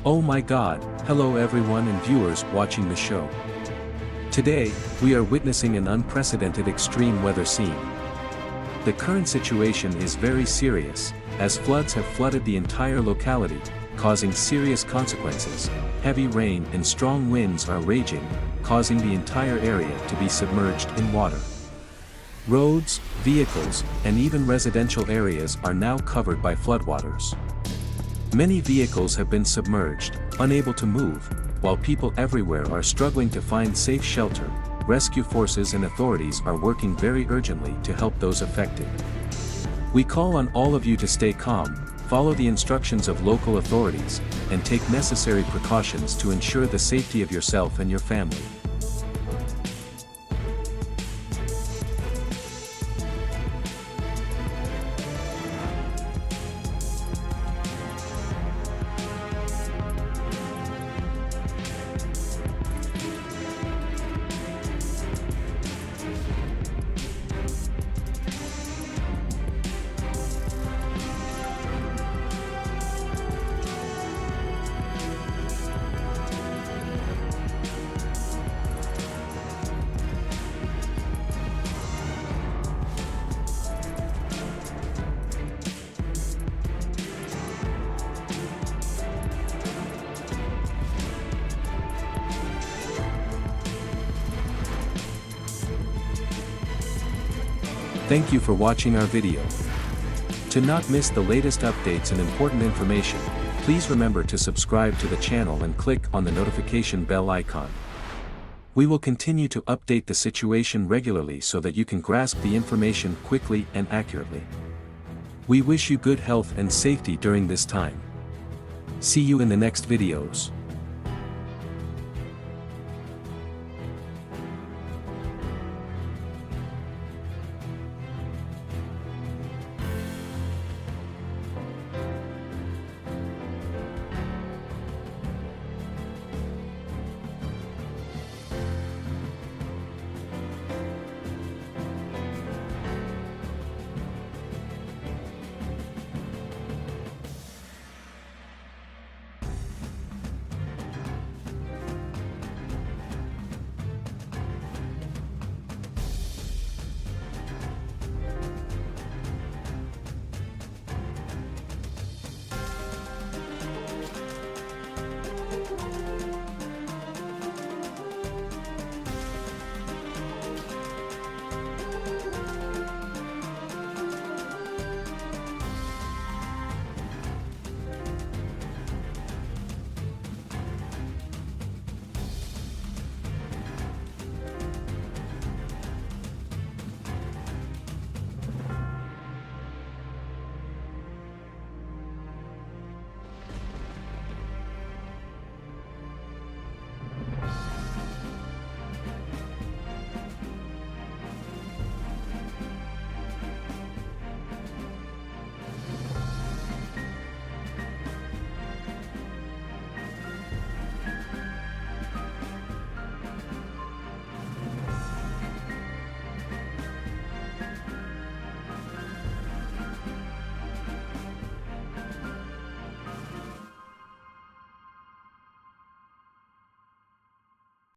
Oh my God, hello everyone and viewers watching the show. Today, we are witnessing an unprecedented extreme weather scene. The current situation is very serious, as floods have flooded the entire locality, causing serious consequences. Heavy rain and strong winds are raging, causing the entire area to be submerged in water. Roads, vehicles, and even residential areas are now covered by floodwaters. Many vehicles have been submerged, unable to move, while people everywhere are struggling to find safe shelter. Rescue forces and authorities are working very urgently to help those affected. We call on all of you to stay calm, follow the instructions of local authorities, and take necessary precautions to ensure the safety of yourself and your family. Thank you for watching our video. To not miss the latest updates and important information, please remember to subscribe to the channel and click on the notification bell icon. We will continue to update the situation regularly so that you can grasp the information quickly and accurately. We wish you good health and safety during this time. See you in the next videos.